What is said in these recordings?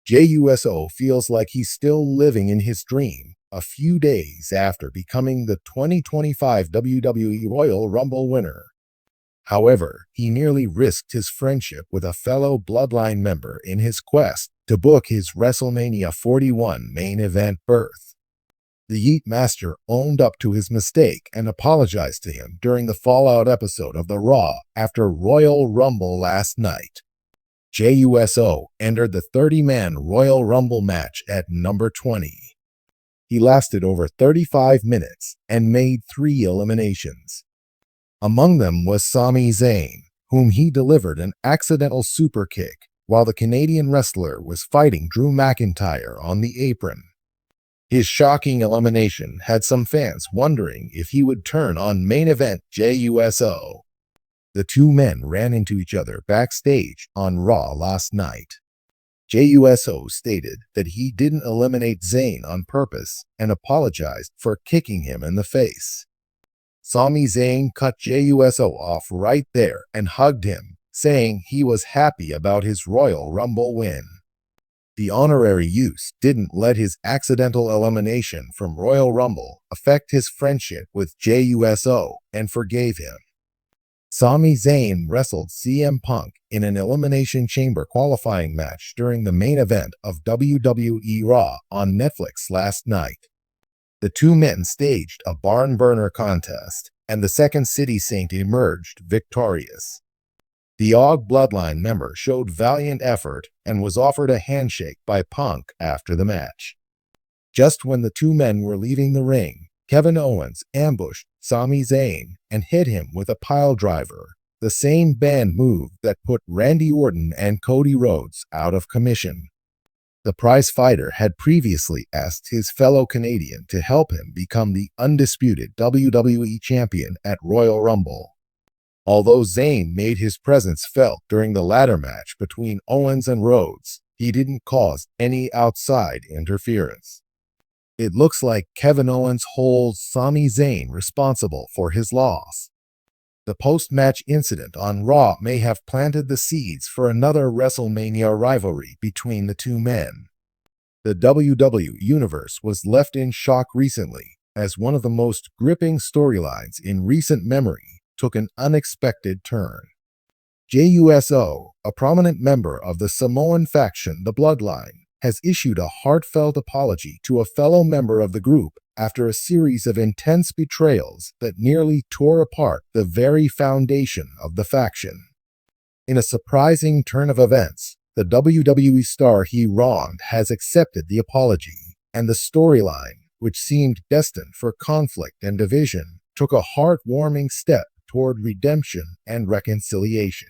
Jey Uso feels like he's still living in his dream a few days after becoming the 2025 WWE Royal Rumble winner. However, he nearly risked his friendship with a fellow Bloodline member in his quest to book his WrestleMania 41 main event berth. The Yeet Master owned up to his mistake and apologized to him during the Fallout episode of the Raw after Royal Rumble last night. Jey Uso entered the 30-man Royal Rumble match at number 20. He lasted over 35 minutes and made 3 eliminations. Among them was Sami Zayn, whom he delivered an accidental super kick while the Canadian wrestler was fighting Drew McIntyre on the apron. His shocking elimination had some fans wondering if he would turn on main event Jey Uso. The two men ran into each other backstage on Raw last night. Jey Uso stated that he didn't eliminate Zayn on purpose and apologized for kicking him in the face. Sami Zayn cut Jey Uso off right there and hugged him, saying he was happy about his Royal Rumble win. The honorary use didn't let his accidental elimination from Royal Rumble affect his friendship with Jey Uso and forgave him. Sami Zayn wrestled CM Punk in an Elimination Chamber qualifying match during the main event of WWE Raw on Netflix last night. The two men staged a barn burner contest, and the Second City Saint emerged victorious. The OG Bloodline member showed valiant effort and was offered a handshake by Punk after the match. Just when the two men were leaving the ring, Kevin Owens ambushed Sami Zayn and hit him with a piledriver, the same banned move that put Randy Orton and Cody Rhodes out of commission. The prizefighter had previously asked his fellow Canadian to help him become the undisputed WWE champion at Royal Rumble. Although Zayn made his presence felt during the ladder match between Owens and Rhodes, he didn't cause any outside interference. It looks like Kevin Owens holds Sami Zayn responsible for his loss. The post-match incident on Raw may have planted the seeds for another WrestleMania rivalry between the two men. The WWE Universe was left in shock recently as one of the most gripping storylines in recent memory took an unexpected turn. Jey Uso, a prominent member of the Samoan faction the Bloodline, has issued a heartfelt apology to a fellow member of the group after a series of intense betrayals that nearly tore apart the very foundation of the faction. In a surprising turn of events, the WWE star he wronged has accepted the apology, and the storyline, which seemed destined for conflict and division, took a heartwarming step toward redemption and reconciliation.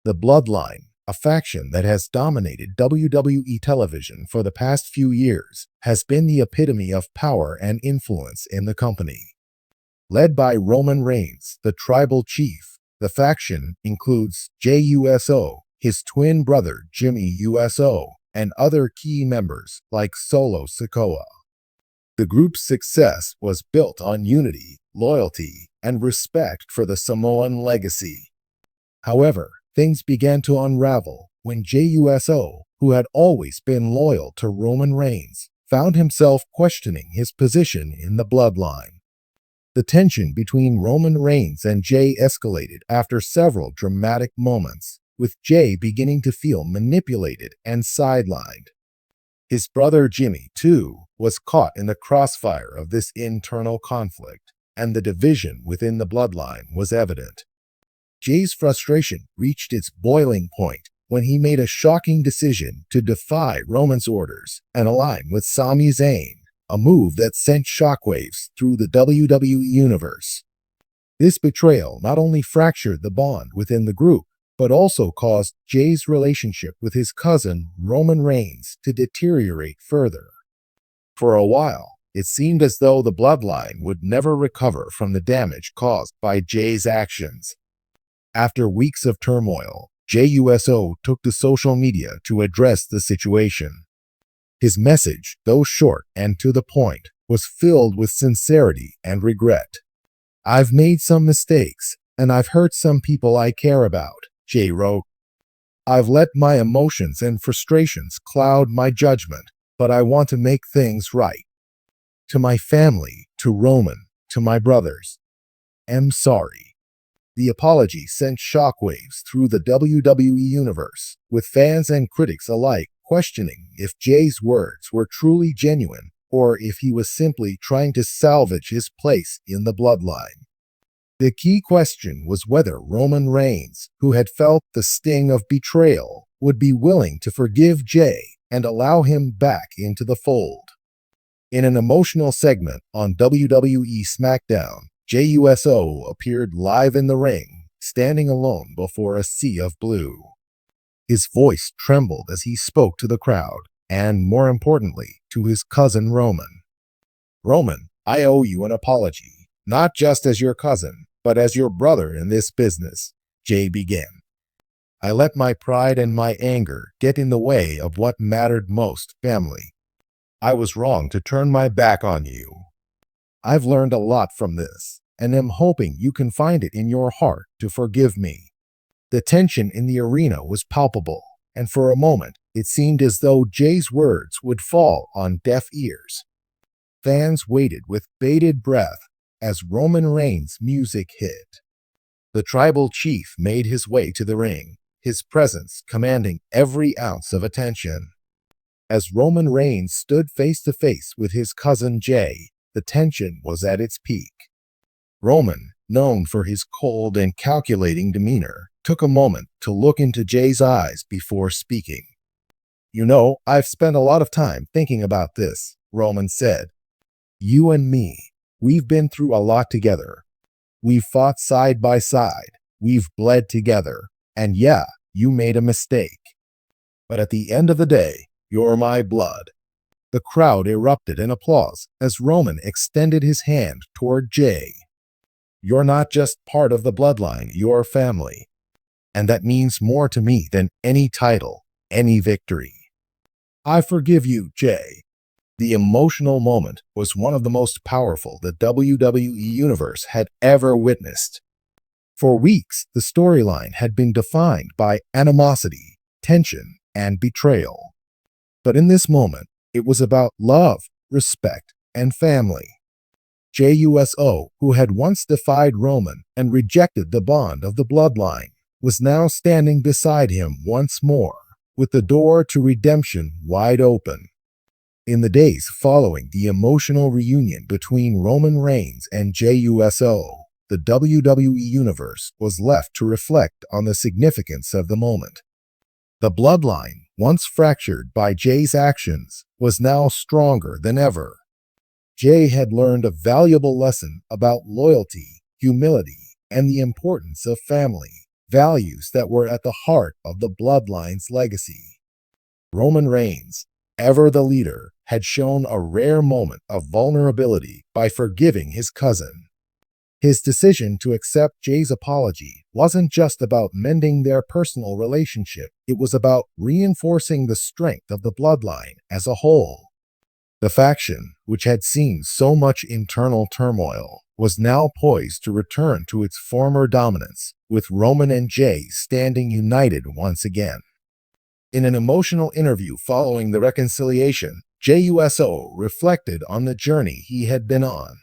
The Bloodline, a faction that has dominated WWE television for the past few years, has been the epitome of power and influence in the company. Led by Roman Reigns, the tribal chief, the faction includes Jey Uso, his twin brother Jimmy Uso, and other key members like Solo Sikoa. The group's success was built on unity, loyalty, and respect for the Samoan legacy. However, things began to unravel when Jey Uso, who had always been loyal to Roman Reigns, found himself questioning his position in the Bloodline. The tension between Roman Reigns and Jey escalated after several dramatic moments, with Jey beginning to feel manipulated and sidelined. His brother Jimmy, too, was caught in the crossfire of this internal conflict, and the division within the Bloodline was evident. Jey's frustration reached its boiling point when he made a shocking decision to defy Roman's orders and align with Sami Zayn, a move that sent shockwaves through the WWE Universe. This betrayal not only fractured the bond within the group, but also caused Jey's relationship with his cousin Roman Reigns to deteriorate further. For a while, it seemed as though the Bloodline would never recover from the damage caused by Jey's actions. After weeks of turmoil, Jey Uso took to social media to address the situation. His message, though short and to the point, was filled with sincerity and regret. "I've made some mistakes, and I've hurt some people I care about," Jey wrote. I've let my emotions and frustrations cloud my judgment, but I want to make things right. To my family, to Roman, to my brothers, I'm sorry. The apology sent shockwaves through the WWE Universe, with fans and critics alike questioning if Jey's words were truly genuine or if he was simply trying to salvage his place in the bloodline. The key question was whether Roman Reigns, who had felt the sting of betrayal, would be willing to forgive Jey and allow him back into the fold. In an emotional segment on WWE SmackDown, Jey Uso appeared live in the ring, standing alone before a sea of blue. His voice trembled as he spoke to the crowd, and more importantly, to his cousin Roman. Roman, I owe you an apology, not just as your cousin, but as your brother in this business, Jey began. I let my pride and my anger get in the way of what mattered most, family. I was wrong to turn my back on you. I've learned a lot from this, and am hoping you can find it in your heart to forgive me. The tension in the arena was palpable, and for a moment, it seemed as though Jey's words would fall on deaf ears. Fans waited with bated breath as Roman Reigns' music hit. The tribal chief made his way to the ring, his presence commanding every ounce of attention. As Roman Reigns stood face to face with his cousin Jey, the tension was at its peak. Roman, known for his cold and calculating demeanor, took a moment to look into Jey's eyes before speaking. You know, I've spent a lot of time thinking about this, Roman said. You and me, we've been through a lot together. We've fought side by side. We've bled together. And yeah, you made a mistake. But at the end of the day, you're my blood. The crowd erupted in applause as Roman extended his hand toward Jey. You're not just part of the bloodline, you're family. And that means more to me than any title, any victory. I forgive you, Jey. The emotional moment was one of the most powerful the WWE Universe had ever witnessed. For weeks, the storyline had been defined by animosity, tension, and betrayal. But in this moment, it was about love, respect, and family. Jey Uso, who had once defied Roman and rejected the bond of the bloodline, was now standing beside him once more, with the door to redemption wide open. In the days following the emotional reunion between Roman Reigns and Jey Uso, the WWE Universe was left to reflect on the significance of the moment. The bloodline, once fractured by Jey's actions, was now stronger than ever. Jey had learned a valuable lesson about loyalty, humility, and the importance of family, values that were at the heart of the bloodline's legacy. Roman Reigns, ever the leader, had shown a rare moment of vulnerability by forgiving his cousin. His decision to accept Jey's apology wasn't just about mending their personal relationship, it was about reinforcing the strength of the bloodline as a whole. The faction, which had seen so much internal turmoil, was now poised to return to its former dominance, with Roman and Jey standing united once again. In an emotional interview following the reconciliation, Jey Uso reflected on the journey he had been on.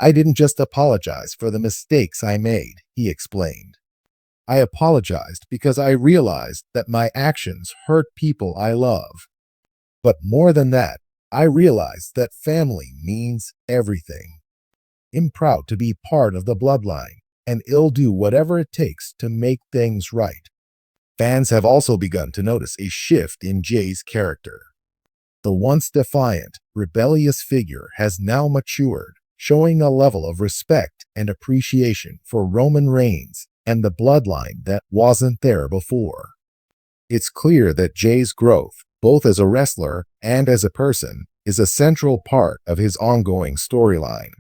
I didn't just apologize for the mistakes I made, he explained. I apologized because I realized that my actions hurt people I love. But more than that, I realized that family means everything. I'm proud to be part of the bloodline, and I'll do whatever it takes to make things right. Fans have also begun to notice a shift in Jey's character. The once defiant, rebellious figure has now matured, showing a level of respect and appreciation for Roman Reigns and the bloodline that wasn't there before. It's clear that Jey's growth, both as a wrestler and as a person, is a central part of his ongoing storyline.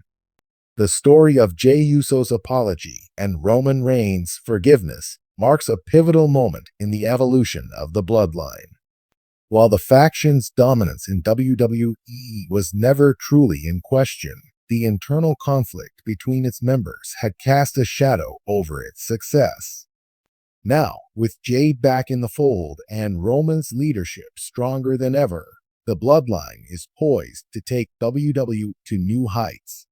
The story of Jey Uso's apology and Roman Reigns' forgiveness marks a pivotal moment in the evolution of the bloodline. While the faction's dominance in WWE was never truly in question, the internal conflict between its members had cast a shadow over its success. Now, with Jey back in the fold and Roman's leadership stronger than ever, the Bloodline is poised to take WWE to new heights.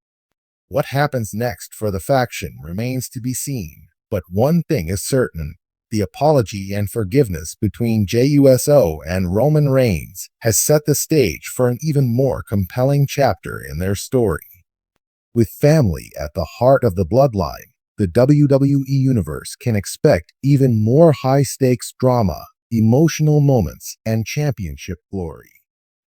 What happens next for the faction remains to be seen, but one thing is certain: the apology and forgiveness between Jey Uso and Roman Reigns has set the stage for an even more compelling chapter in their story. With family at the heart of the Bloodline, the WWE Universe can expect even more high-stakes drama, emotional moments, and championship glory.